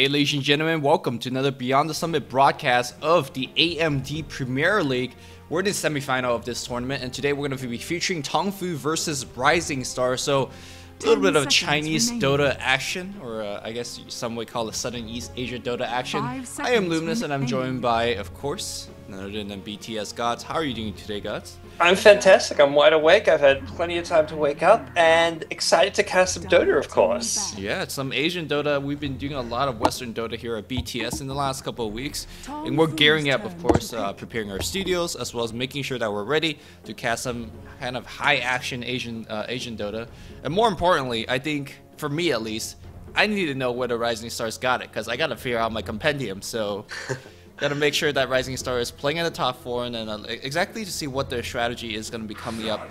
Hey ladies and gentlemen, welcome to another Beyond the Summit broadcast of the AMD Premier League. We're in the semifinal of this tournament, and today we're going to be featuring Tongfu versus Rising Star. So a little bit of Chinese Dota action, or I guess some would call it Southern East Asia Dota action. I am Luminous, and I'm joined by, of course, none other than BTS Gods. How are you doing today, Gods? I'm fantastic. I'm wide awake. I've had plenty of time to wake up and excited to cast some Dota, of course. Yeah, it's some Asian Dota. We've been doing a lot of Western Dota here at BTS in the last couple of weeks. And we're gearing up, of course, preparing our studios, as well as making sure that we're ready to cast some kind of high-action Asian Dota. And more importantly, I think, for me at least, I need to know whether Rising Stars got it, because I got to figure out my compendium, so... Gotta make sure that Rising Star is playing in the top 4, and then exactly to see what their strategy is going to be coming up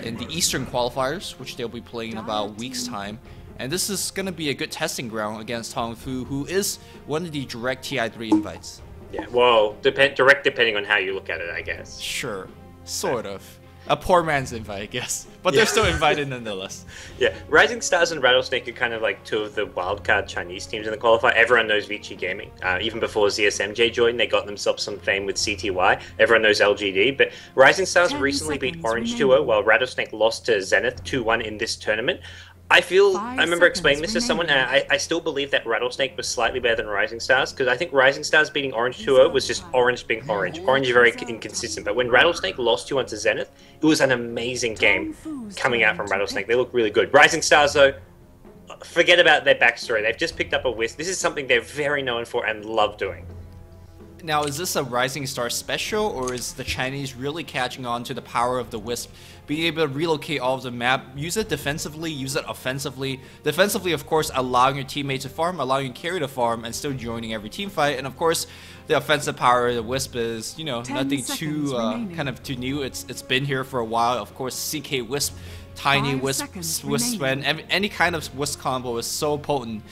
in the Eastern qualifiers, which they'll be playing in about a week's time. And this is going to be a good testing ground against Tongfu, who is one of the direct TI3 invites. Yeah, well, direct depending on how you look at it, I guess. Sure, sort of. A poor man's invite, I guess. But they're still invited nonetheless. Yeah, Rising Stars and Rattlesnake are kind of like two of the wildcard Chinese teams in the qualifier. Everyone knows Vici Gaming. Even before ZSMJ joined, they got themselves some fame with CTY. Everyone knows LGD. But Rising Stars recently beat Orange 2-0, while Rattlesnake lost to Zenith 2-1 in this tournament. I remember explaining this to someone, and I still believe that Rattlesnake was slightly better than Rising Stars, because I think Rising Stars beating Orange 2-0 was just Orange being Orange. Orange is very inconsistent, but when Rattlesnake lost 2-1 to Zenith, it was an amazing game coming out from Rattlesnake. They look really good. Rising Stars, though, forget about their backstory. They've just picked up a Wisp. This is something they're very known for and love doing. Now, is this a Rising Star special, or is the Chinese really catching on to the power of the Wisp, being able to relocate all of the map, use it defensively, use it offensively? Defensively, of course, allowing your teammates to farm, allowing your carry to farm, and still joining every team fight. And of course, the offensive power of the Wisp is, you know, nothing too kind of too new. It's been here for a while. Of course, CK Wisp, Tiny Wisp, Sven, any kind of Wisp combo is so potent.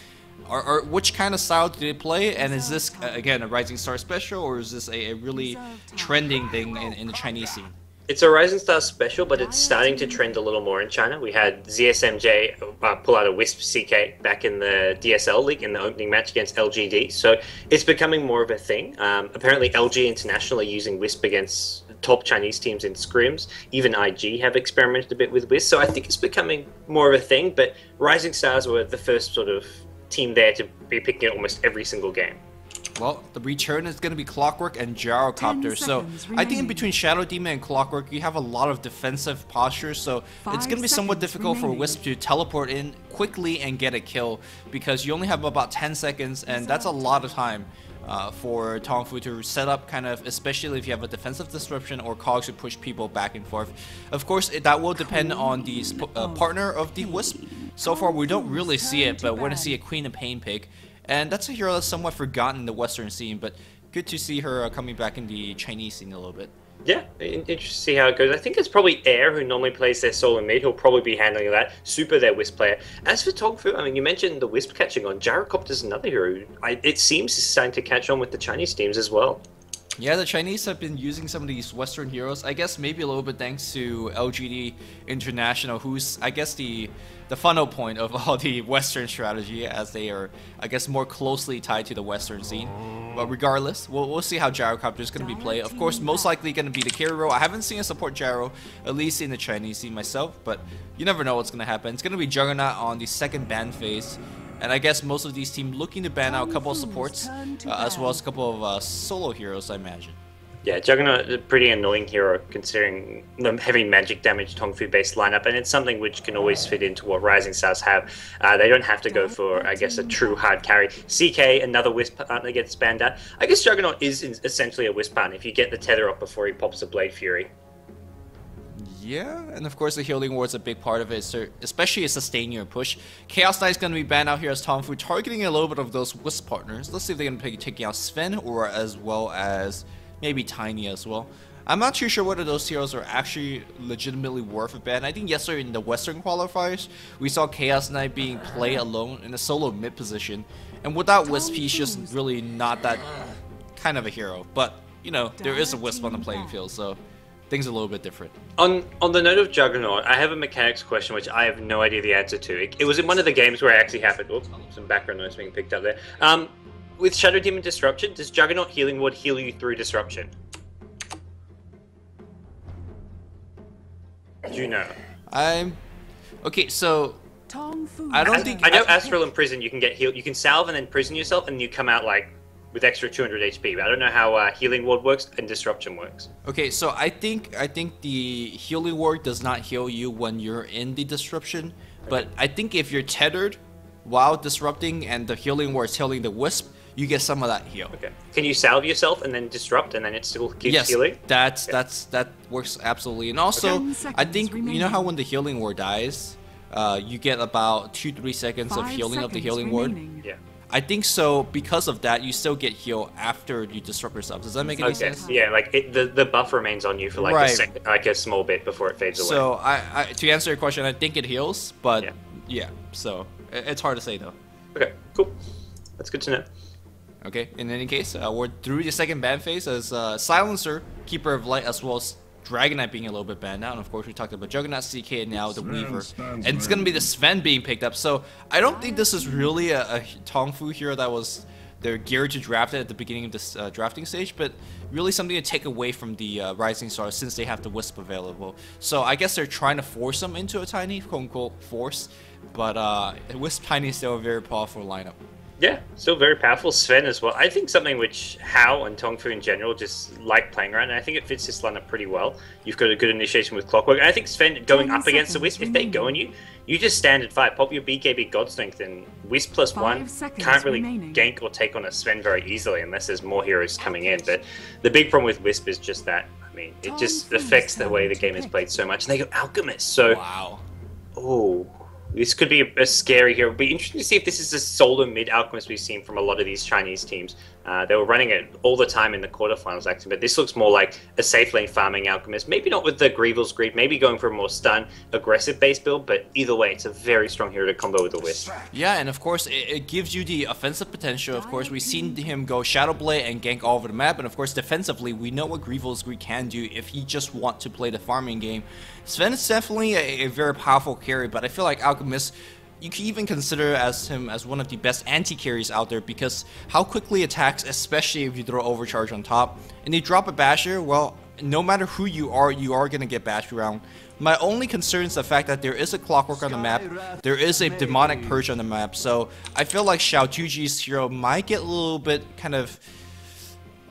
Or which kind of style do they play, and is this, again, a Rising Star special, or is this a really trending thing in the Chinese scene? It's a Rising Star special, but it's starting to trend a little more in China. We had ZSMJ pull out a Wisp CK back in the DSL League in the opening match against LGD, so it's becoming more of a thing. Apparently LG International are using Wisp against top Chinese teams in scrims. Even IG have experimented a bit with Wisp, so I think it's becoming more of a thing, but Rising Stars were the first sort of team there to be picking almost every single game. Well, the return is going to be Clockwork and Gyrocopter, so I think in between Shadow Demon and Clockwork you have a lot of defensive postures, so it's going to be somewhat difficult for Wisp to teleport in quickly and get a kill, because you only have about 10 seconds, and that's a lot of time for Tongfu to set up, kind of, especially if you have a defensive disruption or cogs to push people back and forth. Of course, that will depend on the partner of the Wisp. So far, we don't really see it, but we're going to see a Queen of Pain pick. And that's a hero that's somewhat forgotten in the Western scene, but good to see her coming back in the Chinese scene a little bit. Yeah, interesting to see how it goes. I think it's probably Air, who normally plays their solo mid, who'll probably be handling that. Super, their Wisp player. As for Tongfu, I mean, you mentioned the Wisp catching on. Gyrocopter's another hero who it seems is starting to catch on with the Chinese teams as well. Yeah, the Chinese have been using some of these Western heroes, I guess maybe a little bit thanks to LGD International, who's, I guess, the funnel point of all the Western strategy, as they are, I guess, more closely tied to the Western scene. But regardless, we'll see how Gyrocopter is going to be played. Of course, most likely going to be the carry role. I haven't seen a support Gyro, at least in the Chinese scene myself, but you never know what's going to happen. It's going to be Juggernaut on the second ban phase. And I guess most of these teams looking to ban out a couple of supports, as well as a couple of solo heroes, I imagine. Yeah, Juggernaut is a pretty annoying hero considering the heavy magic damage Tongfu-based lineup, and it's something which can always fit into what Rising Stars have. They don't have to go for, I guess, a true hard carry. CK, another Wisp partner, gets banned out. I guess Juggernaut is essentially a Wisp partner if you get the tether up before he pops a Blade Fury. Yeah, and of course the healing ward's a big part of it, so especially a sustain your push. Chaos Knight's going to be banned out here as Tongfu, targeting a little bit of those Wisp partners. Let's see if they're going to be taking out Sven, or as well as maybe Tiny as well. I'm not too sure whether those heroes are actually legitimately worth a ban. I think yesterday in the Western qualifiers, we saw Chaos Knight being played alone in a solo mid position, and without Wisp, he's just really not that kind of a hero. But, you know, there is a Wisp on the playing field, so things are a little bit different. On the note of Juggernaut, I have a mechanics question which I have no idea the answer to. It was in one of the games where I actually happened. Oops, some background noise being picked up there. With Shadow Demon Disruption, does Juggernaut Healing Ward heal you through Disruption? Do you know? Okay, so Tongfu. I don't think I know Astral in Prison you can get healed. You can salve and then prison yourself, and you come out like with extra 200 HP. But I don't know how Healing Ward works and Disruption works. Okay, so I think the healing ward does not heal you when you're in the disruption, but I think if you're tethered while disrupting and the healing ward is healing the wisp, you get some of that heal. Okay. Can you salve yourself and then disrupt, and then it still keeps healing? That works absolutely. And also, I think you know how when the healing ward dies, you get about 2-3 seconds of healing of the healing ward. Yeah. I think so. Because of that, you still get healed after you disrupt yourself. Does that make any sense? Yeah, like the buff remains on you for like a second, like a small bit before it fades away. So I to answer your question, I think it heals, but yeah. So it's hard to say though. Okay, cool. That's good to know. Okay, in any case, we're through the second ban phase as Silencer, Keeper of Light, as well as Dragon Knight being a little bit banned out. And of course, we talked about Juggernaut, CK, and now the Weaver. And it's going to be the Sven being picked up. So I don't think this is really a Tongfu hero that was they're geared to draft it at the beginning of this drafting stage, but really something to take away from the Rising Stars since they have the Wisp available. So I guess they're trying to force them into a Tiny, quote-unquote, force. But Wisp Tiny is still a very powerful lineup. Yeah, still very powerful. Sven as well. I think something which Hao and Tongfu in general just like playing around, and I think it fits this lineup pretty well. You've got a good initiation with Clockwork, and I think Sven going up against the Wisp, if they go on you, you just standard fight, pop your BKB God Strength, and Wisp +1 can't really gank or take on a Sven very easily unless there's more heroes coming in. But the big problem with Wisp is just that, I mean, it just affects the way the game is played so much. And they got Alchemist, so... Wow. Oh... This could be a scary hero. It'll be interesting to see if this is the solo mid Alchemist we've seen from a lot of these Chinese teams. They were running it all the time in the quarterfinals, actually, but this looks more like a safe lane farming Alchemist. Maybe not with the Grievel's Greed, maybe going for a more stun, aggressive base build, but either way, it's a very strong hero to combo with the Wisp. Yeah, and of course, it gives you the offensive potential. Of course, we've seen him go Shadow Blade and gank all over the map, and of course, defensively, we know what Grievel's Greed can do if he just wants to play the farming game. Sven is definitely a very powerful carry, but I feel like Alchemist, you can even consider him as one of the best anti-carries out there because how quickly attacks, especially if you throw overcharge on top. And you drop a basher, well, no matter who you are going to get bashed around. My only concern is the fact that there is a Clockwork on the map, there is a Demonic Purge on the map, so I feel like Xiao Juji's hero might get a little bit kind of,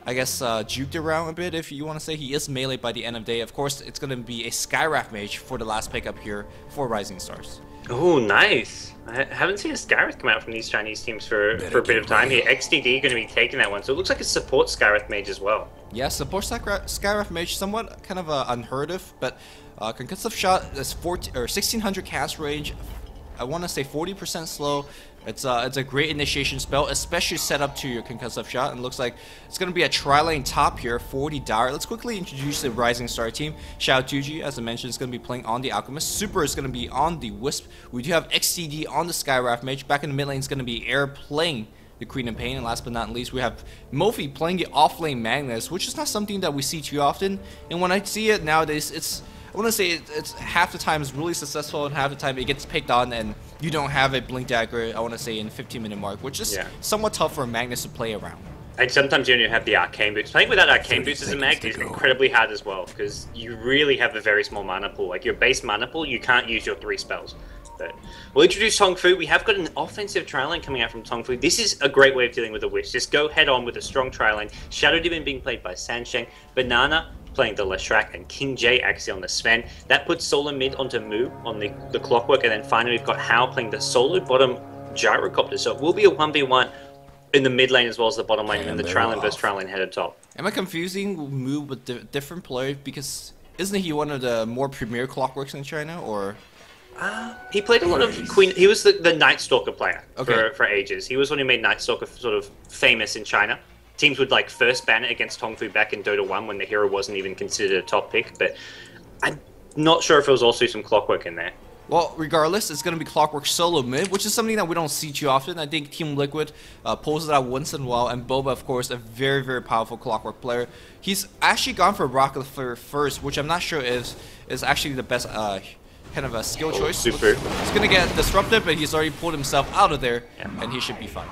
I guess, juked around a bit, if you want to say. He is melee by the end of the day. Of course, it's going to be a Skywrath Mage for the last pickup here for Rising Stars. Oh, nice. I haven't seen a Skywrath come out from these Chinese teams for a bit of time here. XDD going to be taking that one, so it looks like a support Skywrath Mage as well. Yeah, support Skywrath Mage, somewhat kind of unheard of, but Concussive Shot is 1600 cast range. I want to say 40% slow. It's a great initiation spell, especially set up to your Concussive Shot, and looks like it's going to be a tri-lane top here, 40 Dire. Let's quickly introduce the Rising Star team. Xiao Tuji, as I mentioned, is going to be playing on the Alchemist. Super is going to be on the Wisp. We do have XCD on the Skywrath Mage. Back in the mid lane is going to be Air playing the Queen of Pain, and last but not least, we have Mofi playing the off-lane Magnus, which is not something that we see too often, and when I see it nowadays, I want to say it's half the time it's really successful, and half the time it gets picked on, and you don't have a Blink Dagger, I want to say, in 15-minute mark, which is somewhat tough for Magnus to play around. And sometimes you only have the Arcane Boots. Playing without Arcane Boots as a mag is incredibly hard as well, because you really have a very small mana pool. Like your base mana pool, you can't use your 3 spells. But we'll introduce Tongfu. We have got an offensive tri-lane coming out from Tongfu. This is a great way of dealing with the Wisp. Just go head on with a strong tri-lane. Shadow Demon being played by Sansheng. Banana playing the Leshrac, and King J actually on the Sven. That puts solo mid onto Mu on the Clockwork, and then finally we've got Hao playing the solo bottom Gyrocopter. So it will be a 1v1 in the mid lane as well as the bottom lane, and the tri-lane versus tri-lane headed top. Am I confusing Mu with different players? Because isn't he one of the more premier Clockworks in China, or...? He played a lot of Queen. He was the Night Stalker player for ages. He was one who made Night Stalker sort of famous in China. Teams would like first ban it against Tongfu back in Dota 1 when the hero wasn't even considered a top pick. But I'm not sure if there was also some Clockwork in there. Well, regardless, it's going to be Clockwork solo mid, which is something that we don't see too often. I think Team Liquid pulls it out once in a while, and Boba, of course, a very, very powerful Clockwork player. He's actually gone for Rocket Flare first, which I'm not sure is actually the best kind of a skill choice. Super. He's going to get disrupted, but he's already pulled himself out of there, and he should be fine.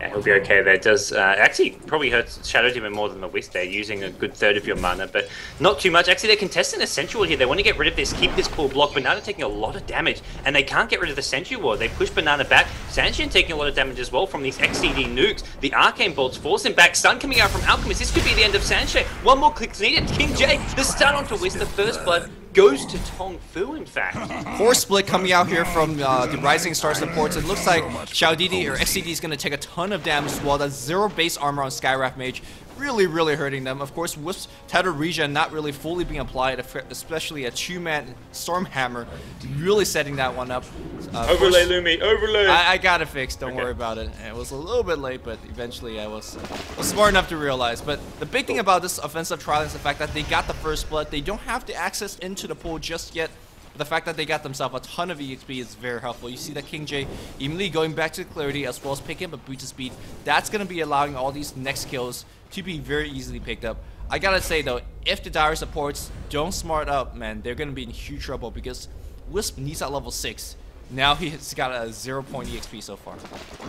Yeah, he'll be okay there. It does actually probably hurts Shadow Demon more than the Wisp there, using a good third of your mana, but not too much. Actually, they're contesting a Sentry Ward here. They want to get rid of this, keep this cool block. Banana taking a lot of damage, and they can't get rid of the Sentry Ward. They push Banana back. Sanshin taking a lot of damage as well from these XCD nukes. The Arcane Bolts force him back. Stun coming out from Alchemist. This could be the end of Sanshin. One more click needed. King J, the stun onto Wisp, the first blood goes to Tongfu, in fact. Force split coming out here from the Rising Star supports. It looks like Xiaodidi or XCD is going to take a ton of damage as well. That's 0 base armor on Skywrath Mage. Really, really hurting them. Of course, Wisp's Tether regen not really fully being applied, especially a 2-man Stormhammer. Really setting that one up. Overlay, Lumi, overlay! I got it fixed, don't worry about it. It was a little bit late, but eventually I was smart enough to realize. But the big thing about this offensive trial is the fact that they got the first blood. They don't have to access into the pool just yet. The fact that they got themselves a ton of EXP is very helpful. You see that King J immediately going back to Clarity as well as picking up a boost of speed. That's going to be allowing all these next kills to be very easily picked up. I gotta say though, if the Dire supports don't smart up, man, they're going to be in huge trouble because Wisp needs at level 6. Now he's got a 0 point EXP so far.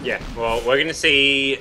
Yeah, well, we're going to see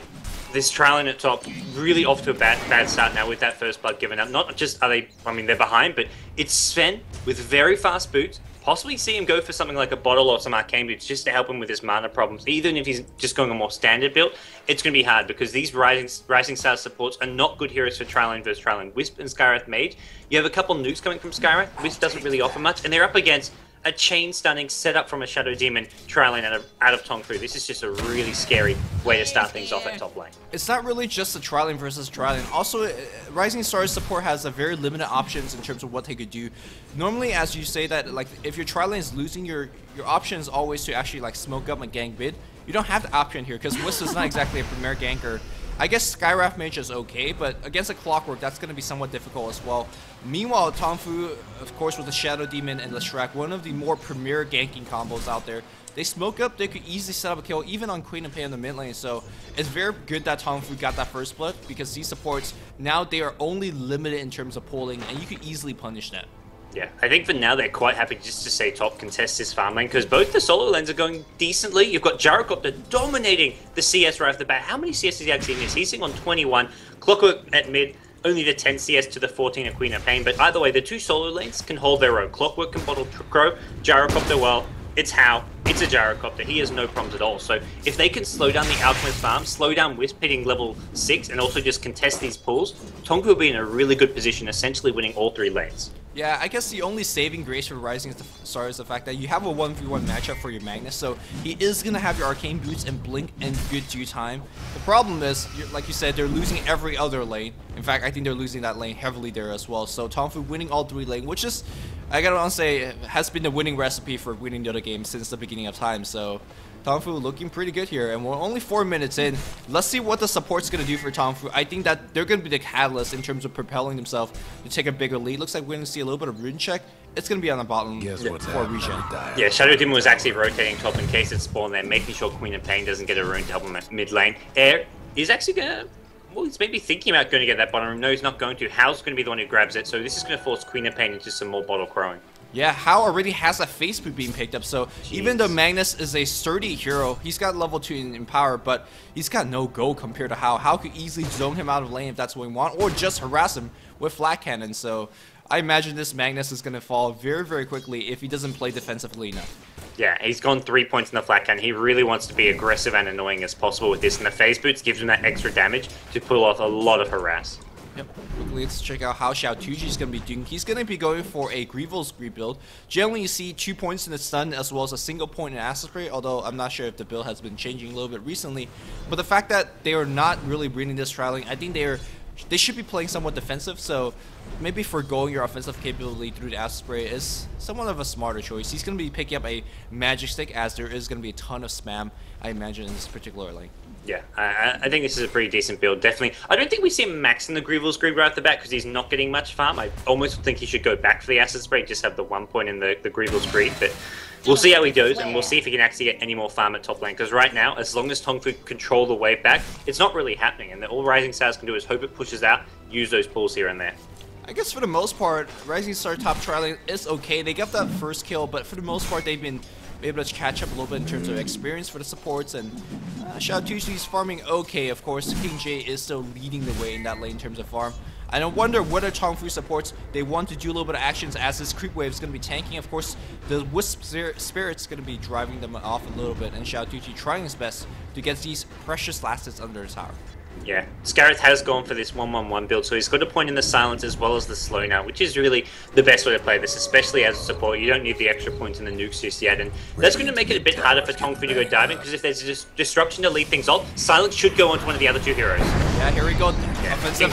this trailing at top really off to a bad start now with that first blood given up. Not just are they, I mean, they're behind, but it's Sven with very fast boots. Possibly see him go for something like a bottle or some arcane boots just to help him with his mana problems. Even if he's just going a more standard build, it's going to be hard because these Rising Star supports are not good heroes for trailing versus trailing. Wisp and Skywrath Mage, you have a couple nukes coming from Skywrath. Wisp doesn't really offer much, and they're up against a chain stunning setup from a Shadow Demon trailing out of Tongfu. This is just a really scary way to start things off at top lane. It's not really just a trailing versus trailing. Also, Rising Stars support has a very limited options in terms of what they could do. Normally, as you say that, like if your trailing is losing, your option is always to actually like smoke up and gank mid. You don't have the option here because Wisp is not exactly a premier ganker. I guess Skywrath Mage is okay, but against a Clockwork, that's going to be somewhat difficult as well. Meanwhile, Tongfu, of course, with the Shadow Demon and the Shrek, one of the more premier ganking combos out there. They smoke up, they could easily set up a kill, even on Queen and Pei in the mid lane. So it's very good that Tongfu got that first blood, because these supports, now they are only limited in terms of pulling, and you could easily punish that. Yeah, I think for now they're quite happy just to say top contest this farm lane because both the solo lanes are going decently. You've got Gyrocopter dominating the CS right off the bat. How many CS does he actually miss? He's sitting on 21. Clockwork at mid, only the 10 CS to the 14 of Queen of Pain. But either way, the two solo lanes can hold their own. Clockwork can bottle Crow, Gyrocopter, well, it's how. It's a Gyrocopter. He has no problems at all. So if they can slow down the Alchemist farm, slow down Wisp hitting level 6, and also just contest these pools, Tongfu will be in a really good position, essentially winning all 3 lanes. Yeah, I guess the only saving grace for Rising Star is the fact that you have a 1v1 matchup for your Magnus, so he is going to have your Arcane Boots and Blink in good due time. The problem is, like you said, they're losing every other lane. In fact, I think they're losing that lane heavily there as well. So Tongfu winning all 3 lanes, which is, I gotta say, has been the winning recipe for winning the other game since the beginning of time. So Tongfu looking pretty good here, and we're only 4 minutes in. Let's see what the support's gonna do for Tongfu. I think that they're gonna be the catalyst in terms of propelling themselves to take a bigger lead. Looks like we're gonna see a little bit of rune check. It's gonna be on the bottom for regen. Yeah, Shadow Demon was actually rotating top in case it spawned there, making sure Queen of Pain doesn't get a rune to help him at mid lane. Air is actually gonna, well, he's maybe thinking about going to get that bottom room. No, he's not going to. Hal's going to be the one who grabs it, so this is going to force Queen of Pain into some more bottle crowing. Yeah, Hal already has a face boot being picked up, so even though Magnus is a sturdy hero, he's got level 2 in power, but he's got no go compared to Hal. Hal could easily zone him out of lane if that's what we want, or just harass him with flat cannon. So I imagine this Magnus is going to fall very, very quickly if he doesn't play defensively enough. Yeah, he's gone 3 points in the flat cannon. He really wants to be aggressive and annoying as possible with this, and the phase boots gives him that extra damage to pull off a lot of harass. Yep. Quickly, let's check out how Xiao Tuji is going to be doing. He's going to be going for a Grievel's rebuild. Generally, you see 2 points in the stun as well as a single point in Acid Spray, although I'm not sure if the build has been changing a little bit recently. But the fact that they are not really bringing this trialing, I think they should be playing somewhat defensive, so maybe foregoing your offensive capability through the Acid Spray is somewhat of a smarter choice. He's going to be picking up a Magic Stick, as there is going to be a ton of spam, I imagine, in this particular lane. Yeah, I think this is a pretty decent build, definitely. I don't think we see him maxing the Grievel's Greed right off the bat because he's not getting much farm. I almost think he should go back for the Acid Spray, just have the 1 point in the Grievel's Greed, but We'll see how he goes, and we'll see if he can actually get any more farm at top lane, because right now, as long as Tongfu control the wave back, it's not really happening, and all Rising Stars can do is hope it pushes out, use those pulls here and there. I guess for the most part, Rising Star top trialing is okay. They got that first kill, but for the most part, they've been able to catch up a little bit in terms of experience for the supports, and Xiaotuji's farming okay, of course. King J is still leading the way in that lane in terms of farm. I don't wonder whether Tongfu supports, they want to do a little bit of actions as this creep wave is going to be tanking. Of course, the Wisp Spirit's going to be driving them off a little bit, and Xiaotuji trying his best to get these precious last hits under the tower. Yeah, Scarith has gone for this 1-1-1 build, so he's got a point in the silence as well as the slow now, which is really the best way to play this, especially as a support. You don't need the extra points in the nukes just yet, and that's going to make it a bit harder for Tongfu to go diving, because if there's a disruption to lead things off, silence should go onto one of the other two heroes. Yeah, here we go. Offensive,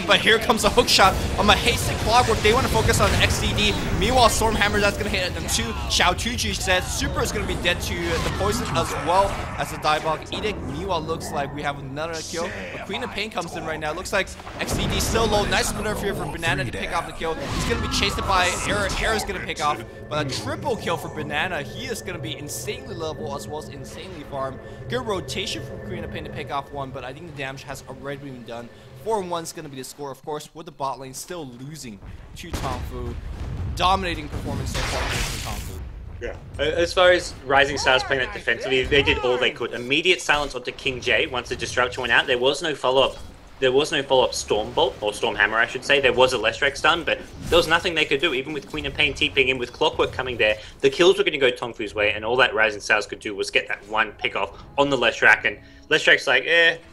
but here comes a hook shot on my hasty Clockwork. They want to focus on XDD. Meanwhile, Stormhammer, that's going to hit them too. Xiaotuji says Super is going to be dead to the poison as well as the Diabolic Edict. Meanwhile, looks like we have another kill. But Queen of Pain comes in right now. Looks like XDD still low. Nice maneuver here for Banana to pick off the kill. He's going to be chased by Air. Air is going to pick off. But a triple kill for Banana. He is going to be insanely level as well as insanely farm. Good rotation from Queen of Pain to pick off one, but I think the damage has already been done. 4-1 is going to be the score, of course, with the bot lane still losing to Tongfu. Dominating performance so far for Tongfu. Yeah. As far as Rising Stars playing that defensively, they did all they could. Immediate silence onto King J once the disruption went out. There was no follow-up. There was no follow-up Stormbolt, or Stormhammer I should say. There was a Leshrac stun, but there was nothing they could do. Even with Queen of Pain TPing in, with Clockwork coming there, the kills were going to go Tongfu's way, and all that Rising Stars could do was get that one pick-off on the Leshrac, and Leshrac's like,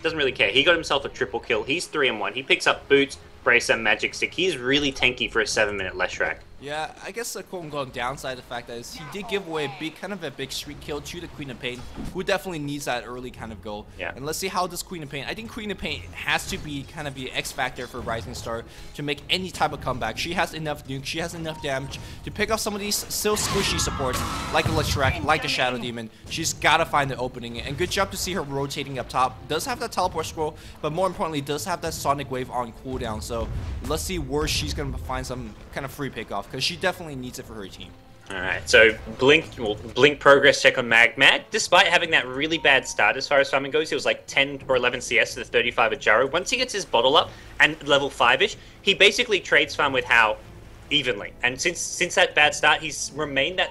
doesn't really care. He got himself a triple kill. He's 3-1. He picks up Boots, Bracer, Magic Stick. He's really tanky for a 7-minute Leshrac. Yeah, I guess the quote-unquote downside of the fact that is he did give away a big streak kill to the Queen of Pain, who definitely needs that early kind of goal. Yeah. And let's see how this Queen of Pain, I think Queen of Pain has to be kind of the X factor for Rising Star to make any type of comeback. She has enough nuke, she has enough damage to pick off some of these still squishy supports, like the Leshrac, like the Shadow Demon. She's got to find the opening, and good job to see her rotating up top. Does have that teleport scroll, but more importantly, does have that Sonic Wave on cooldown. So let's see where she's going to find some kind of free pickoff, because she definitely needs it for her team. Alright, so Blink progress check on Mag. Mag, despite having that really bad start as far as farming goes, he was like 10 or 11 CS to the 35 at Jaro. Once he gets his bottle up and level 5-ish, he basically trades farm with How evenly. And since that bad start, he's remained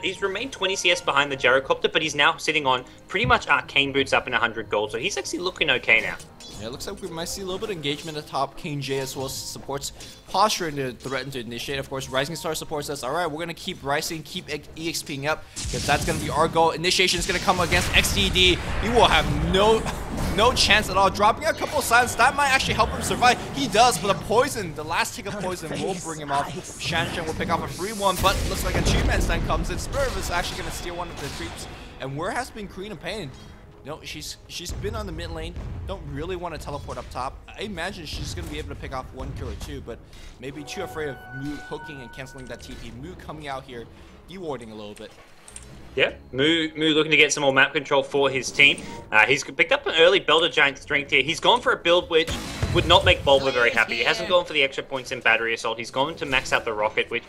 20 CS behind the Gyrocopter, but he's now sitting on pretty much Arcane Boots up in 100 gold, so he's actually looking okay now. Yeah, it looks like we might see a little bit of engagement at the top. King J as well as supports posturing to threaten to initiate. Of course, Rising Star supports us. Alright, we're going to keep rising, keep EXPing up, because that's going to be our goal. Initiation is going to come against XDD. He will have no chance at all. Dropping a couple of silence, that might actually help him survive. He does, but the poison, the last tick of poison will bring him off. Shanshan will pick off a free one, but looks like a two-man stun comes in. Spirit is actually going to steal one of the creeps. And where has been Queen of Pain? No, she's been on the mid lane. Don't really want to teleport up top. I imagine she's going to be able to pick off one kill or two, but maybe too afraid of Mu hooking and canceling that TP. Mu coming out here, dewarding a little bit. Yeah, Mu looking to get some more map control for his team. He's picked up an early Belter Giant strength here. He's gone for a build which would not make Bulba very happy. He hasn't gone for the extra points in Battery Assault. He's gone to max out the Rocket, which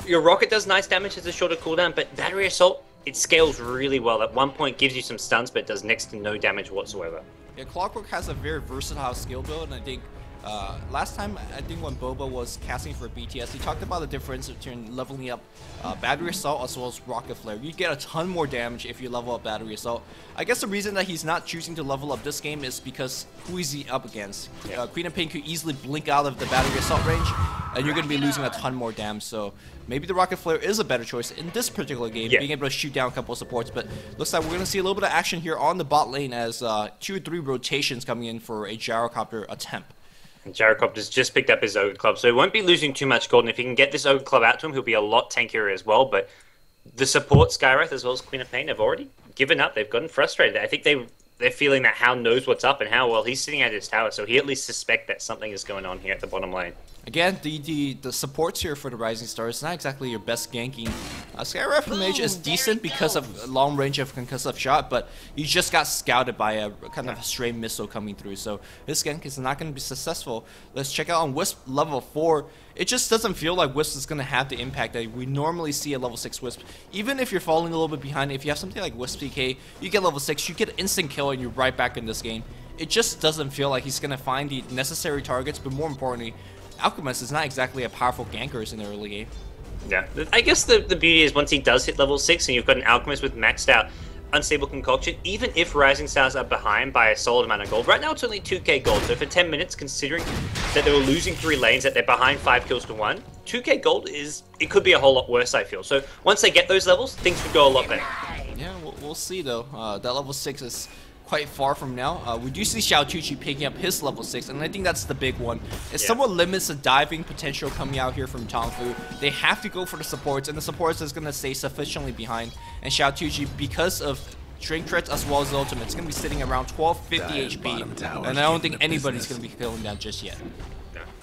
your Rocket does nice damage as a shorter cooldown, but Battery Assault, it scales really well. At one point gives you some stuns, but does next to no damage whatsoever. Yeah, Clockwork has a very versatile skill build, and I think last time, I think when Boba was casting for BTS, he talked about the difference between leveling up Battery Assault as well as Rocket Flare. You get a ton more damage if you level up Battery Assault. I guess the reason that he's not choosing to level up this game is because who is he up against? Yeah. Queen of Pain could easily blink out of the Battery Assault range, and you're going to be losing a ton more damage, so maybe the Rocket Flare is a better choice in this particular game, being able to shoot down a couple of supports, but looks like we're going to see a little bit of action here on the bot lane as 2 or 3 rotations coming in for a Gyrocopter attempt. And Gyrocopter's just picked up his Ogre Club, so he won't be losing too much gold, and if he can get this Ogre Club out to him, he'll be a lot tankier as well, but the support Skywrath as well as Queen of Pain have already given up. They've gotten frustrated. I think they're feeling that How knows what's up, and How, well, he's sitting at his tower, so he at least suspect that something is going on here at the bottom lane. Again, the supports here for the Rising Star is not exactly your best ganking Skyref Mage is decent because of long range of concussive shot, but he just got scouted by a kind of a stray missile coming through, so his gank is not going to be successful. Let's check out on Wisp level 4. It just doesn't feel like Wisp is going to have the impact that we normally see at level 6 Wisp. Even if you're falling a little bit behind, if you have something like Wisp PK, you get level 6, you get an instant kill and you're right back in this game. It just doesn't feel like he's going to find the necessary targets, but more importantly, Alchemist is not exactly a powerful ganker in the early game. Yeah, I guess the beauty is once he does hit level 6 and you've got an Alchemist with maxed out Unstable Concoction, even if Rising Stars are behind by a solid amount of gold, right now it's only 2k gold, so for 10 minutes, considering that they were losing 3 lanes, that they're behind 5 kills to 1, 2k gold it could be a whole lot worse, I feel. So once they get those levels, things could go a lot better. Yeah, we'll see though. That level 6 is quite far from now. We do see Xiao Tucci picking up his level 6, and I think that's the big one. It somewhat limits the diving potential coming out here from Tongfu. They have to go for the supports, and the supports is going to stay sufficiently behind. And Xiao Tucci, because of Drink Threats as well as the ultimate, it's going to be sitting around 1250 HP, and I don't think anybody's going to be killing that just yet.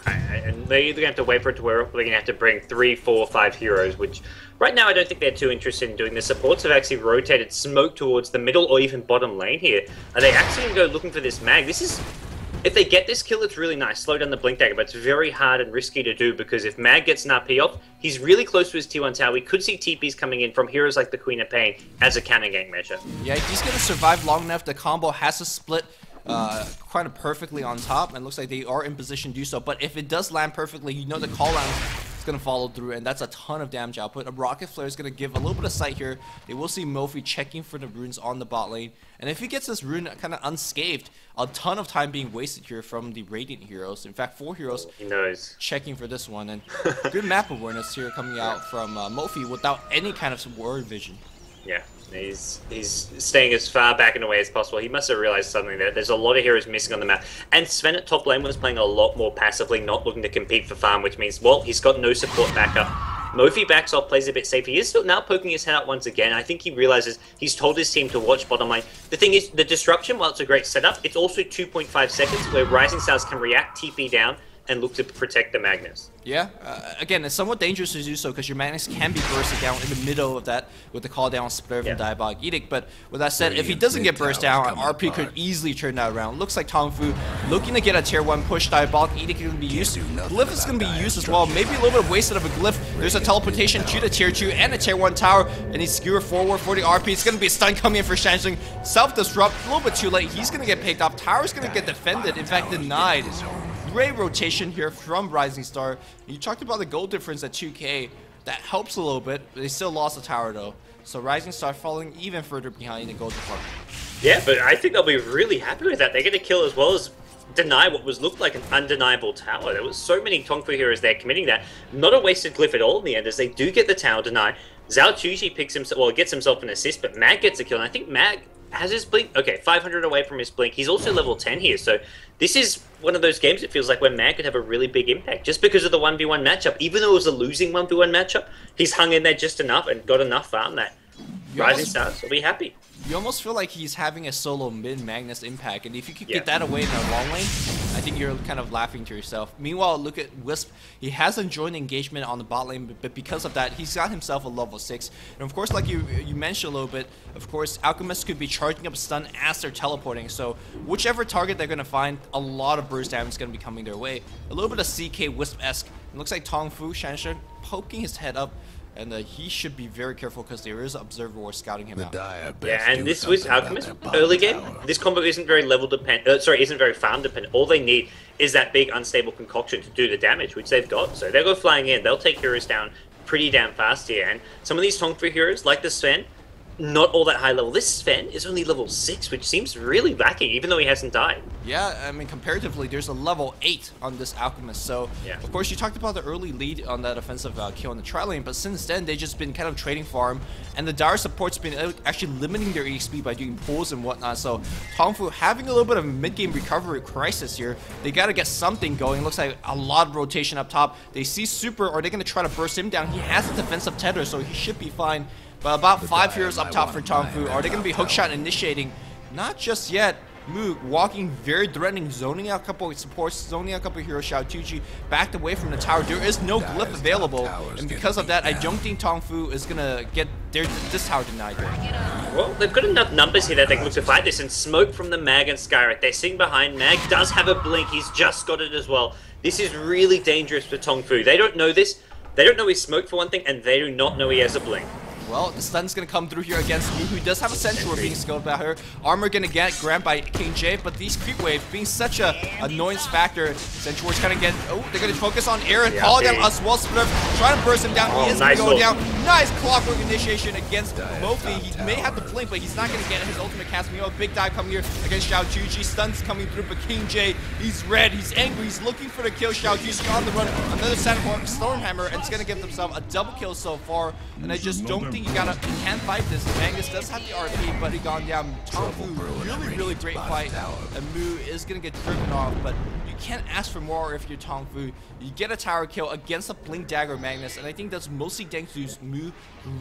And they're either going to have to wait for it to wear off, or they're going to have to bring 3, 4, 5 heroes, which right now I don't think they're too interested in doing. The supports have actually rotated smoke towards the middle or even bottom lane here. Are they actually going to go looking for this mag? This is, if they get this kill, it's really nice. Slow down the blink dagger, but it's very hard and risky to do because if mag gets an RP off, he's really close to his T1 tower. We could see TPs coming in from heroes like the Queen of Pain as a counter gank measure. Yeah, if he's going to survive long enough, the combo has to split kind of perfectly on top, and looks like they are in position to do so. But if it does land perfectly, you know the call out is going to follow through, and that's a ton of damage output. A Rocket Flare is going to give a little bit of sight here. They will see Mofi checking for the runes on the bot lane, and if he gets this rune kind of unscathed, a ton of time being wasted here from the Radiant heroes. In fact, 4 heroes checking for this one, and good map awareness here coming out from Mofi without any kind of word vision. Yeah, he's staying as far back and away as possible. He must have realized something there. There's a lot of heroes missing on the map. And Sven at top lane was playing a lot more passively, not looking to compete for farm, which means, well, he's got no support backup. Mofi backs off, plays a bit safer. He is still now poking his head out once again. I think he realizes he's told his team to watch bottom lane. The thing is, the disruption, while it's a great setup, it's also 2.5 seconds where Rising Stars can react, TP down, and look to protect the Magnus. Yeah, again, it's somewhat dangerous to do so because your Magnus can be bursted down in the middle of that with the call down splitter from Diabolic Edict. But with that said, if he doesn't get burst down, RP could easily turn that around. Looks like Tongfu looking to get a tier 1 push. Diabolic Edict is going to be used. Glyph is going to be used as well. Maybe a little bit of wasted of a Glyph. There's a teleportation to the tier 2 and a tier 1 tower, and he's skewered forward for the RP. It's going to be a stun coming in for Shansung. Self-disrupt, a little bit too late. He's going to get picked off. Tower's going to get defended, in fact denied. Great rotation here from Rising Star. You talked about the gold difference at 2k. That helps a little bit. They still lost the tower though. So Rising Star falling even further behind the gold department. Yeah, but I think they'll be really happy with that. They're going to kill as well as deny what looked like an undeniable tower. There was so many Tongfu heroes there committing that. Not a wasted glyph at all in the end as they do get the tower deny. Zhao Chuji picks himself, well, gets himself an assist, but Mag gets a kill. And I think Mag has his blink. Okay, 500 away from his blink. He's also level 10 here, so this is one of those games it feels like where Mag could have a really big impact just because of the 1v1 matchup. Even though it was a losing 1v1 matchup, he's hung in there just enough and got enough farm that Rising Stars will be happy. You almost feel like he's having a solo mid Magnus impact, and if you could get that away in the long lane, I think you're kind of laughing to yourself. Meanwhile, look at Wisp. He hasn't joined engagement on the bot lane, but because of that, he's got himself a level 6. And of course, like you mentioned a little bit, of course, Alchemist could be charging up stun as they're teleporting. So whichever target they're going to find, a lot of burst damage is going to be coming their way. A little bit of CK Wisp-esque. It looks like Tongfu, Shanshan, poking his head up. And he should be very careful because there is Observer War scouting him out. Yeah, and this was Alchemist early game. This combo isn't very level dependent. Isn't very farm dependent. All they need is that big unstable concoction to do the damage, which they've got. So they'll go flying in. They'll take heroes down pretty damn fast here. And some of these Tongfu heroes, like the Sven, not all that high level. This Sven is only level 6, which seems really lacking, even though he hasn't died. Yeah, I mean, comparatively, there's a level 8 on this Alchemist. So, of course, you talked about the early lead on that offensive kill in the tri lane, but since then, they've just been kind of trading farm, and the dire support's been actually limiting their EXP by doing pulls and whatnot. So, Tongfu having a little bit of a mid-game recovery crisis here. They got to get something going. Looks like a lot of rotation up top. They see Super. Are they going to try to burst him down? He has a defensive tether, so he should be fine. But about 5 heroes up top for Tongfu. Are they going to be hookshot initiating? Not just yet. Mu walking very threatening, zoning out a couple of supports, zoning out a couple of heroes. Xiao Tuji backed away from the tower. There is no glyph available, and because of that, I don't think Tongfu is gonna get this tower denied here. Well, they've got enough numbers here that they can look to fight this, and smoke from the Mag and Skywrath. They're sitting behind. Mag does have a blink. He's just got it as well. This is really dangerous for Tongfu. They don't know this. They don't know he's smoke for one thing, and they do not know he has a blink. Well, the stun's gonna come through here against Mu, who does have a Sentry being skilled by her. Armor gonna get grabbed by King J, but these creep waves being such a annoyance factor, Sentry's gonna get. Oh, they're gonna focus on Aaron, call down as well. Spliff, trying to burst him down. He is gonna go down. Nice clockwork initiation against Mofi. He may have to blink, but he's not gonna get his ultimate cast. A big dive coming here against Xiao Tuji. Stun's coming through, but King J, he's red, he's angry, he's looking for the kill. Xiao Tuji on the run. Another Stormhammer, and it's gonna give themselves a double kill so far. And I just don't think you can't fight this. Magnus does have the RP, but he gone down. Tongfu, really great fight. And Mu is gonna get driven off, but you can't ask for more if you're Tongfu. You get a tower kill against a Blink Dagger Magnus, and I think that's mostly thanks to Mu.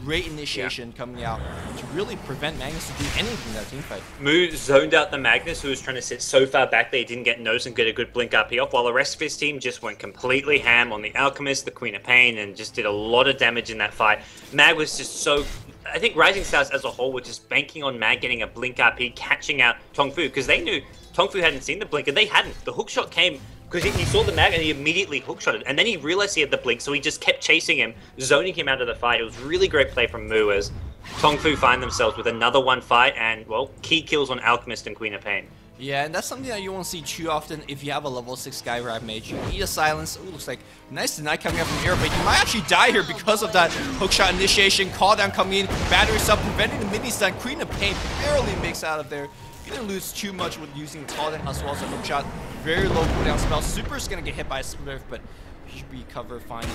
Great initiation coming out to really prevent Magnus to do anything in that team fight. Mu zoned out the Magnus, who was trying to sit so far back that he didn't get nose and get a good Blink RP off, while the rest of his team just went completely ham on the Alchemist, the Queen of Pain, and just did a lot of damage in that fight. Mag was just so... I think Rising Stars as a whole were just banking on Mag getting a Blink RP, catching out Tongfu, because they knew Tongfu hadn't seen the Blink, and they hadn't. The hookshot came because he saw the Mag and he immediately hookshotted, and then he realized he had the Blink, so he just kept chasing him, zoning him out of the fight. It was really great play from Mu as Tongfu find themselves with another one fight, and, well, key kills on Alchemist and Queen of Pain. Yeah, and that's something that you won't see too often if you have a level 6 Skywrath Mage. You need a silence. Ooh, looks like nice deny coming up from air, but you might actually die here because of that hookshot initiation. Call down coming in, battery sub, preventing the mini stun. Queen of Pain barely makes out of there. You didn't lose too much with using the call down as well as a hookshot. Very low cooldown spell. Super's gonna get hit by a Spliff, but he should be covered fine in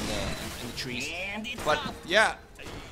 the trees. But yeah,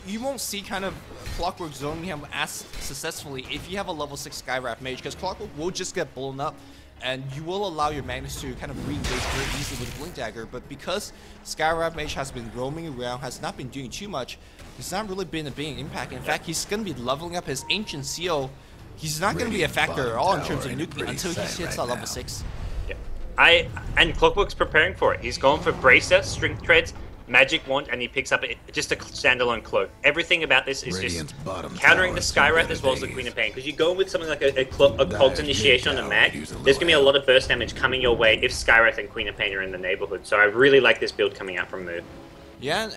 you won't see kind of Clockwork zoning him as successfully if you have a level 6 Skywrath Mage, because Clockwork will just get blown up, and you will allow your Magnus to kind of re-engage very easily with Blink Dagger. But because Skywrath Mage has been roaming around, has not been doing too much, it's not really been a big impact. In fact, he's going to be leveling up his Ancient Seal. He's not going to be a factor at all in terms of nuking until he hits that level 6. Yeah, and Clockwork's preparing for it. He's going for Bracer, Strength Treads, Magic Wand, and he picks up just a standalone cloak. Everything about this is just countering the Skywrath as well as the Queen of Pain. Because you go with something like a Cog's Initiation on the Mag, there's going to be a lot of burst damage coming your way if Skywrath and Queen of Pain are in the neighborhood. So I really like this build coming out from Mu. Yeah,